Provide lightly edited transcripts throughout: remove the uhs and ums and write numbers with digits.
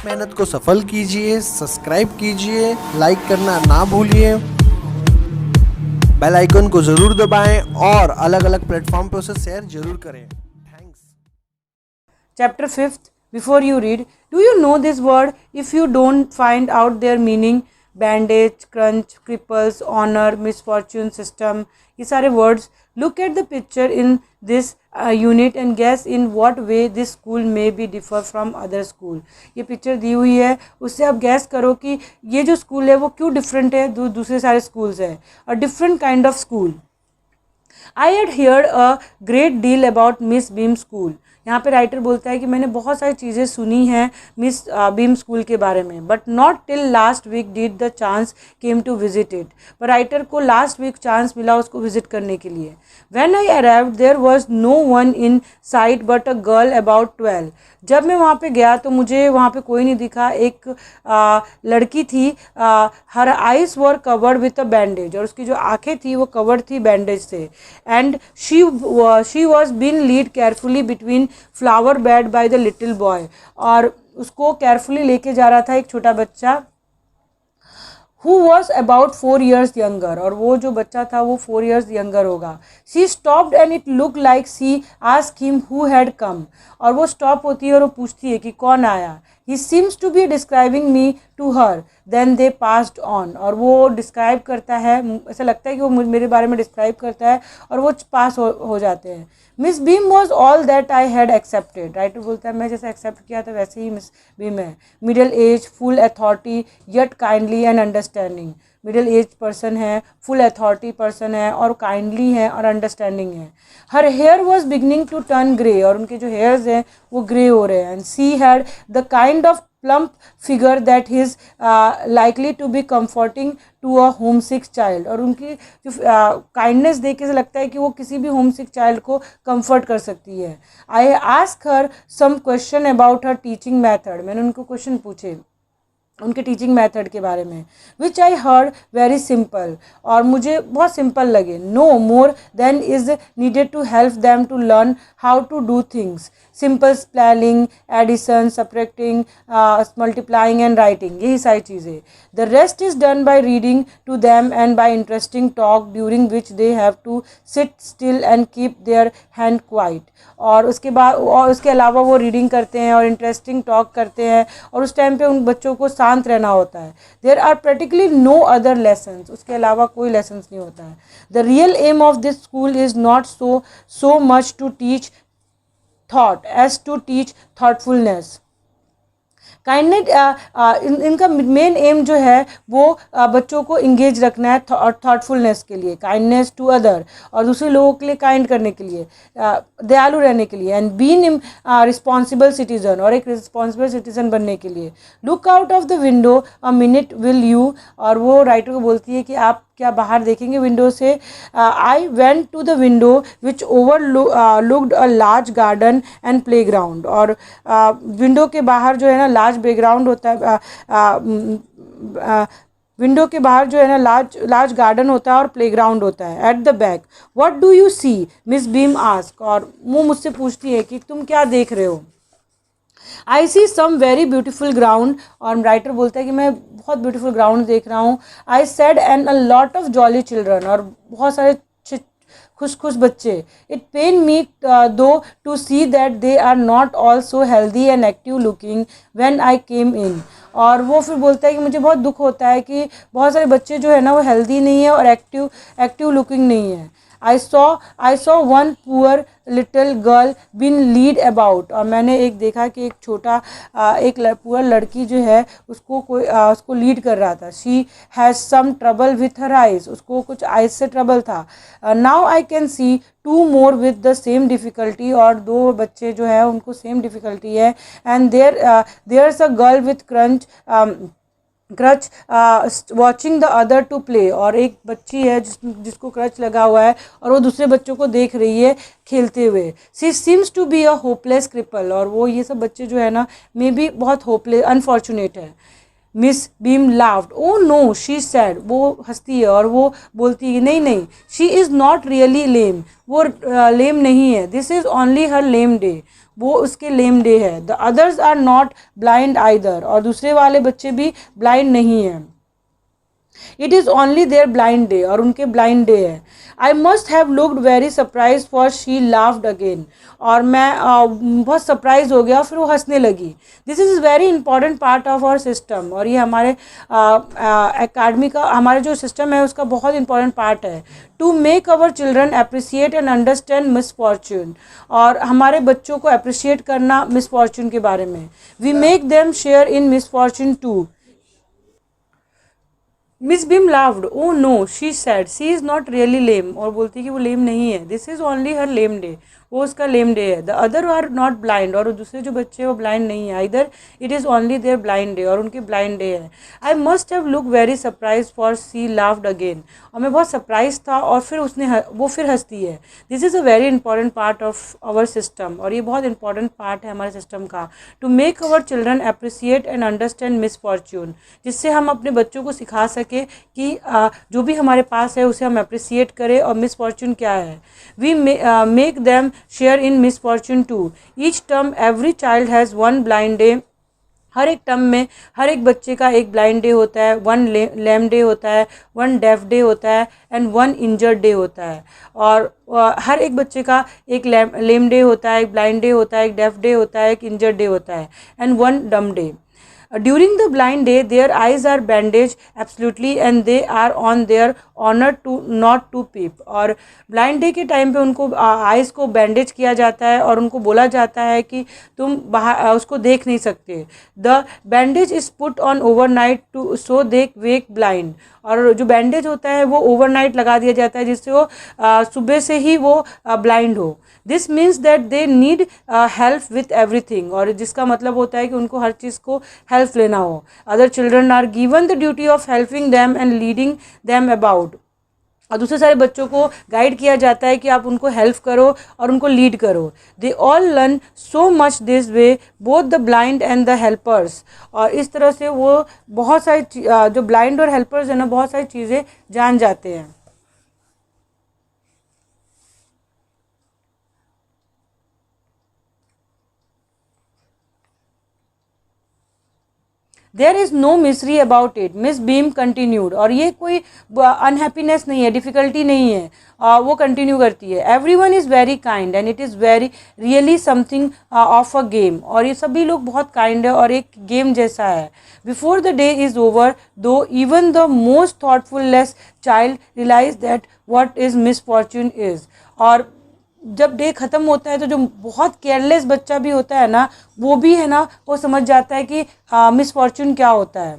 मेहनत को सफल कीजिए, सब्सक्राइब कीजिए, लाइक करना ना भूलिए, बेल आइकन को जरूर दबाएं और अलग अलग प्लेटफॉर्म पे उसे शेयर जरूर करें। Thanks. Chapter 5th. Before you read, do you know this word? If you don't find out their meaning, bandage, crunch, cripples, honor, misfortune, system, ये सारे words, look at the picture in this unit and guess in what way this school may be differ from other school. ये picture दी हुई है, उससे आप guess करो कि ये जो school है वो क्यों different है दूसरे सारे schools है. A different kind of school. I had heard a great deal about Miss Beam School. यहाँ पे राइटर बोलता है कि मैंने बहुत सारी चीज़ें सुनी हैं मिस बीम स्कूल के बारे में, but not till last week did the chance came to visit it. पर राइटर को लास्ट वीक चांस मिला उसको विजिट करने के लिए. When I arrived there was no one in sight but a girl about 12. जब मैं वहाँ पे गया तो मुझे वहाँ पे कोई नहीं दिखा. एक लड़की थी, her eyes were covered with a bandage, और उसकी जो आंखें थी वो कवर्ड थी बैंडेज से. And she was been lead carefully between flower bed by the little boy, और उसको केयरफुली लेके जा रहा था एक छोटा बच्चा who was about 4 years younger, और वो जो बच्चा था वो 4 years younger होगा. She stopped and it looked like she asked him who had come, और वो stop होती है और वो पूछती है कि कौन आया. He seems to be describing me to her, then they passed on, और वो describe करता है, ऐसा लगता है कि वो मेरे बारे में describe करता है और वो पास हो जाते हैं. Miss Beam was all that I had accepted. Writer बोलता है मैं जैसे एक्सेप्ट किया था वैसे ही मिस बीम है. Middle age, full authority, yet kindly and understanding. Middle age person है, फुल अथॉरिटी पर्सन है, और काइंडली है और अंडरस्टैंडिंग है. Her hair was beginning to turn grey, और उनके जो हेयर्स हैं वो ग्रे हो रहे हैं. And she had the kind of plump figure that is likely to be comforting to a homesick child, और उनकी जो काइंडनेस देख के से लगता है कि वो किसी भी होमसिक चाइल्ड को कंफर्ट कर सकती है. I ask her some question about her teaching method. मैंने उनको क्वेश्चन पूछे उनके टीचिंग मेथड के बारे में. Which I heard very simple, और मुझे बहुत सिंपल लगे. No more than is needed to help them to learn how to do things. Simple spelling, addition, subtracting, multiplying and writing, यही सारी चीज़ें. The rest is done by reading to them and by interesting talk during which they have to sit still and keep their hand quiet. और उसके बाद और उसके अलावा वो रीडिंग करते हैं और इंटरेस्टिंग टॉक करते हैं, और उस टाइम पे उन बच्चों को शांत रहना होता है. There are practically no other lessons, उसके अलावा कोई लेसन्स नहीं होता है. The real aim of this school is not so much to teach thought as to teach thoughtfulness. Kindness इनका मेन एम जो है वो बच्चों को इंगेज रखना है और थॉटफुलनेस के लिए, काइंडनेस टू अदर, और दूसरे लोगों के लिए काइंड करने के लिए, दयालु रहने के लिए, एंड बीन रिस्पॉन्सिबल सिटीजन, और एक रिस्पॉन्सिबल सिटीजन बनने के लिए. Look out of the window a minute will you, और वो राइटर को बोलती है कि आप क्या बाहर देखेंगे विंडो से. I went to the window which overlooked a large garden and playground, और विंडो के बाहर जो है ना लार्ज बैकग्राउंड होता है, विंडो के बाहर जो है ना लार्ज गार्डन होता है और प्लेग्राउंड होता है. At the back what do you see, Miss Beam ask, और वो मुझसे पूछती है कि तुम क्या देख रहे हो. आई सी सम वेरी ब्यूटिफुल ग्राउंड, और राइटर बोलता है कि मैं बहुत ब्यूटीफुल ग्राउंड देख रहा हूँ. I said and a lot of jolly children, और बहुत सारे खुश बच्चे. It pain me though to see that they are not all so healthy and active looking when I came in. और वो फिर बोलता है कि मुझे बहुत दुख होता है कि बहुत सारे बच्चे जो है ना वो हेल्दी नहीं है और एक्टिव लुकिंग नहीं है. I saw one poor little girl being lead about, और मैंने एक देखा कि एक छोटा एक पुअर लड़की जो है उसको लीड कर रहा था. She has some trouble with her eyes, उसको कुछ आइज से ट्रबल था. Now I can see two more with the same difficulty, और दो बच्चे जो है उनको सेम डिफ़िकल्टी है. And there's a girl with crutch watching the other two play, और एक बच्ची है जिसको क्रच लगा हुआ है और वो दूसरे बच्चों को देख रही है खेलते हुए. She seems to be a hopeless cripple, और वो ये सब बच्चे जो है ना मे बी बहुत होपलेस अनफॉर्चुनेट है. Miss Beam laughed. Oh no, she said, वो हंसती है और वो बोलती है नहीं, she is not really lame, वो लेम नहीं है. This is only her lame day, वो उसके लेम डे है। The others are not blind either, और दूसरे वाले बच्चे भी ब्लाइंड नहीं हैं। It is only their blind day, और उनके ब्लाइंड डे है। I must have looked very surprise for she laughed again, और मैं बहुत सरप्राइज हो गया, फिर वो हंसने लगी। This is very important part of our system, और ये हमारे एकेडमी का, हमारे जो सिस्टम है उसका बहुत इंपॉर्टेंट पार्ट है। To make our children appreciate and understand misfortune, और हमारे बच्चों को अप्रिशिएट करना मिसफॉर्चून के बारे में। We make them share in misfortune too. Miss Beam laughed, oh no she said, she is not really lame, और बोलती है कि वो लेम नहीं है। This is only her lame day, वो उसका लेम डे है। The other are not blind, और दूसरे जो बच्चे हैं वो ब्लाइंड नहीं है। इधर it is only their blind day, और उनकी ब्लाइंड डे है। I must have look very surprise for she laughed again, और मैं बहुत सरप्राइज था, और फिर वो फिर हंसती है। This is a very important part of our system, और ये बहुत इंपॉर्टेंट पार्ट है हमारे सिस्टम का। To make our children appreciate and understand misfortune, जिससे हम अपने बच्चों को सिखा सके कि जो भी हमारे पास है उसे हम अप्रिसिएट करें, और मिसफॉर्चून क्या है। We make them share in misfortune too. Each term every child has one blind day, हर एक टर्म में हर एक बच्चे का एक ब्लाइंड डे होता है, वन लेम डे होता है, वन डेफ डे होता है, एंड वन इंजर्ड डे होता है। और हर एक बच्चे का एक लेम डे होता है, एक ब्लाइंड डे होता है, एक डेफ डे होता है, एक इंजर्ड डे होता है, एंड वन डम day. During the blind day, their eyes are bandaged absolutely and they are on their honor to not to peep. और blind day के टाइम पे उनको आइज़ को बैंडेज किया जाता है, और उनको बोला जाता है कि तुम बाहर उसको देख नहीं सकते। The bandage is put on overnight to so they wake blind, और जो बैंडेज होता है वो ओवरनाइट लगा दिया जाता है, जिससे वो सुबह से ही वो ब्लाइंड हो। This means that they need help with everything, और जिसका मतलब होता है कि उनको हर चीज़ को हेल्प लेना हो। Other children are given the duty of helping them and leading them about, और दूसरे सारे बच्चों को गाइड किया जाता है कि आप उनको हेल्प करो और उनको लीड करो। They all learn so much this way, both the blind and the helpers, और इस तरह से वो बहुत सारी जो ब्लाइंड और हेल्पर्स है ना, बहुत सारी चीज़ें जान जाते हैं। There is no misery about it, Miss Beam continued, और ये कोई अनहैप्पीनेस नहीं है, डिफ़िकल्टी नहीं है, वो कंटिन्यू करती है। Every one is very kind and it is very really something of a game, और ये सभी लोग बहुत काइंड है और एक गेम जैसा है। Before the day is over though even the most thoughtless child realise that what is misfortune is, और जब डे ख़त्म होता है तो जो बहुत केयरलेस बच्चा भी होता है ना, वो भी है ना, वो समझ जाता है कि मिसफॉर्चून क्या होता है।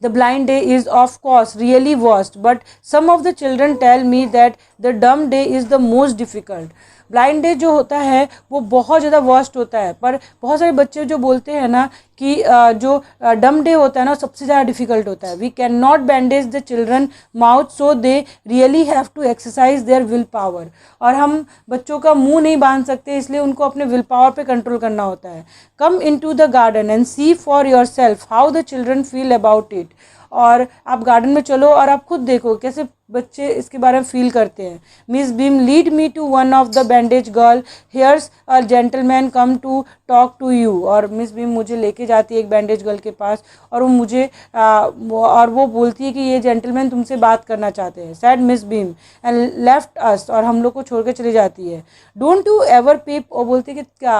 The blind day is of course really worst, but some of the children tell me that the dumb day is the most difficult. Blind day जो होता है वो बहुत ज़्यादा वर्स्ट होता है, पर बहुत सारे बच्चे जो बोलते हैं ना कि जो डम डे होता है ना सबसे ज़्यादा डिफ़िकल्ट होता है। We can not bandage the children mouth so they really have to exercise their will power, और हम बच्चों का मुंह नहीं बांध सकते, इसलिए उनको अपने विल पावर पे कंट्रोल करना होता है। Come in to the garden and see for your self how the children feel about it, और आप गार्डन में चलो और आप खुद देखो कैसे बच्चे इसके बारे में फील करते हैं। Miss Beam lead me to one of the bandage girl, here's a gentleman come to talk to you, और मिस बीम मुझे लेके जाती है एक बैंडेज गर्ल के पास, और वो मुझे और वो बोलती है कि ये जेंटलमैन तुमसे बात करना चाहते हैं। Sad miss beam and left अस, और हम लोग को छोड़ के चली जाती है। डोंट यू एवर पीप, और बोलती है कि क्या,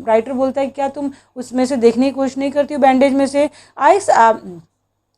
राइटर बोलता है क्या तुम उसमें से देखने की कोशिश नहीं करती हो बैंडेज में से।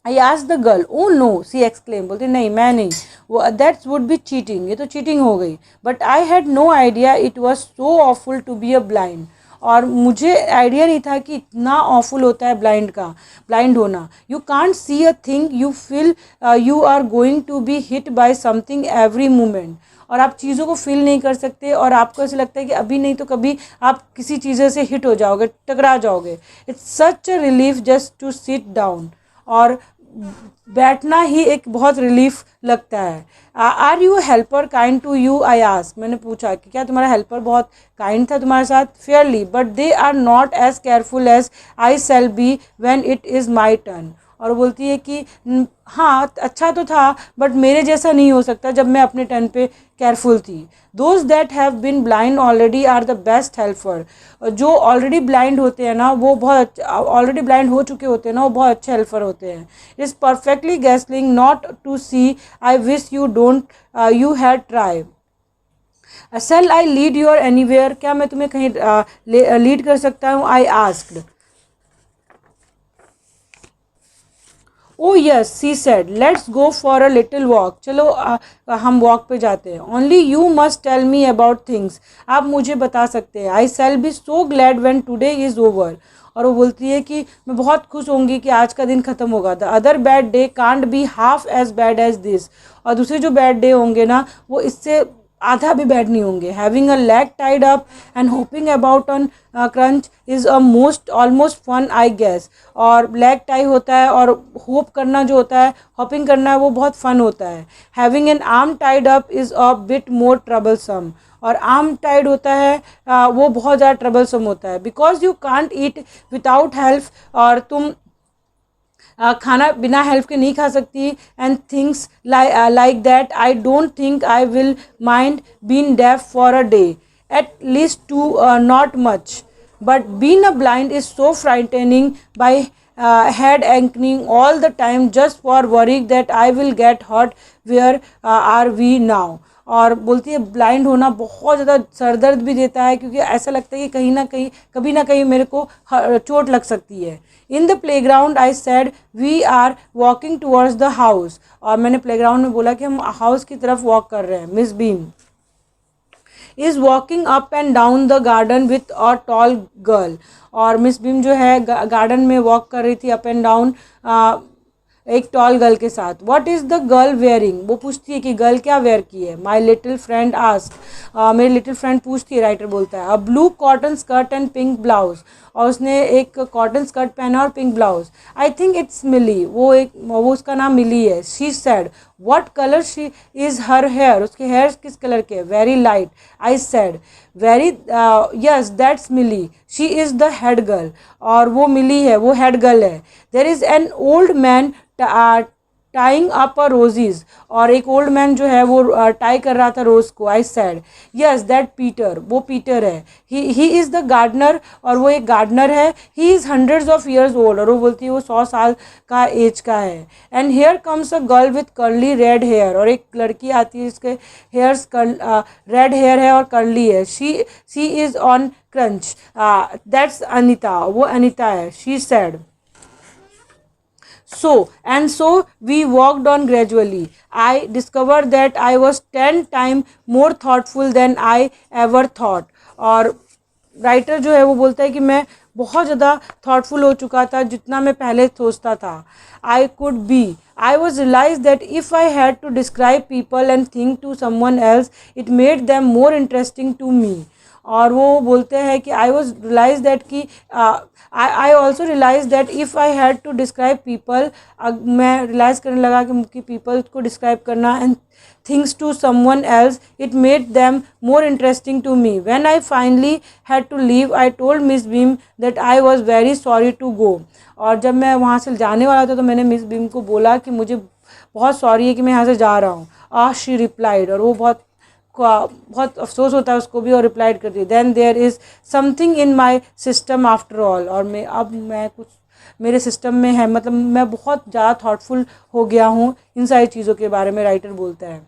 I asked the girl, oh no see exclaim, बोलती नहीं मैं नहीं, वो दैट्स वुड बी चीटिंग, ये तो चीटिंग हो गई। But I had no idea it was so awful to be a blind, और मुझे आइडिया नहीं था कि इतना ऑफुल होता है ब्लाइंड होना। You can't see a thing, you feel you are going to be hit by something every moment, और आप चीज़ों को फील नहीं कर सकते, और आपको ऐसा लगता है कि अभी नहीं तो कभी आप किसी चीज़ें से हिट हो जाओगे, टकरा जाओगे। It's such a relief just to sit down, और बैठना ही एक बहुत रिलीफ लगता है। Are you helper kind to you, I ask, मैंने पूछा कि क्या तुम्हारा हेल्पर बहुत काइंड था तुम्हारे साथ। Fairly, but they are not as careful as I shall be when it is my turn, और बोलती है कि हाँ अच्छा तो था, बट मेरे जैसा नहीं हो सकता जब मैं अपने टर्न पे केयरफुल थी. Those that have been blind already are the best helper. जो ऑलरेडी ब्लाइंड होते हैं ना, वो बहुत ऑलरेडी ब्लाइंड हो चुके होते हैं ना, वो बहुत अच्छे हेल्पर होते हैं. इट्स परफेक्टली गैसलिंग not to see. I wish you don't you had try. Shall I lead your anywhere. क्या मैं तुम्हें कहीं लीड कर सकता हूँ? I asked. Oh yes, she said, let's go for a little walk. चलो हम वॉक पे जाते हैं. Only you must tell me about things. आप मुझे बता सकते हैं. I shall be so glad when today is over. और वो बोलती है कि मैं बहुत खुश होंगी कि आज का दिन ख़त्म होगा. The other bad day can't be half as bad as this. और दूसरे जो बैड डे होंगे ना, वो इससे आधा भी बैड नहीं होंगे. Having a leg tied up and hopping about on crunch is a most almost fun I guess. और लेग टाई होता है और होप करना जो होता है, हॉपिंग करना है, वो बहुत फन होता है. Having an arm tied up is a bit more troublesome. और आर्म टाइड होता है वो बहुत ज़्यादा ट्रबलसम होता है. Because you can't eat without help. और तुम खाना बिना हेल्प के नहीं खा सकती. And things like that. I don't think I will mind being deaf for a day, at least to not much. But being a blind is so frightening. By head aching all the time just for worrying that I will get hurt. Where are we now? और बोलती है blind होना बहुत ज़्यादा sir दर्द भी देता है, क्योंकि ऐसा लगता है कि कहीं ना कहीं कभी ना कहीं मेरे को चोट लग सकती है. In the playground I said we are walking towards the house. और मैंने प्ले ग्राउंड में बोला कि हम हाउस की तरफ वॉक कर रहे हैं. Miss Beam is walking up and down the garden with a tall girl. और मिस बीम जो है गार्डन में वॉक कर रही थी अप एंड डाउन एक टॉल गर्ल के साथ. What is the girl wearing. वो पूछती है कि गर्ल क्या वेयर की है. My little friend ask. मेरी लिटिल फ्रेंड पूछती है, राइटर बोलता है. A blue cotton skirt and pink blouse. और उसने एक कॉटन स्कर्ट पहना और pink blouse. I think it's Millie. वो उसका नाम मिली है. She said. What colour she is her hair. उसके हेयर किस कलर के. Very light. I said very yes that's Millie. She is the head girl. और वो मिली है, वो हेड गर्ल है. There is an old man tying up a roses. और एक ओल्ड मैन जो है वो टाई कर रहा था रोज़ को. I said yes that Peter. वो पीटर है. He is the gardener. और वो एक गार्डनर है. He is hundreds of years old. और वो बोलती है वो 100 साल का एज का है. And here comes a girl with curly red hair. और एक लड़की आती है, इसके हेयर्स रेड हेयर है और कर्ली है. She is on crunch. That's Anita. वो अनिता है. She said. So we walked on gradually. I discovered that I was 10 times more thoughtful than I ever thought. और राइटर जो है वो बोलता है कि मैं बहुत ज़्यादा thoughtful हो चुका था जितना मैं पहले सोचता था. I could be. I was realized that if I had to describe people and things to someone else, it made them more interesting to me. और वो बोलते हैं कि आई वॉज रियलाइज दैट कि I also realize that if I had to describe people. मैं realize करने लगा कि पीपल को डिस्क्राइब करना and things to someone else, it made them more interesting to me. When I finally had to leave I told Miss Beam that I was very sorry to go. और जब मैं वहाँ से जाने वाला था तो मैंने मिस बीम को बोला कि मुझे बहुत सॉरी है कि मैं यहाँ से जा रहा हूँ. She replied. और वो बहुत अफसोस होता है उसको भी, और रिप्लाइड करती है. Then there is something in my system after all. और मैं कुछ मेरे सिस्टम में है, मतलब मैं बहुत ज़्यादा थाटफुल हो गया हूँ इन सारी चीज़ों के बारे में, राइटर बोलता है.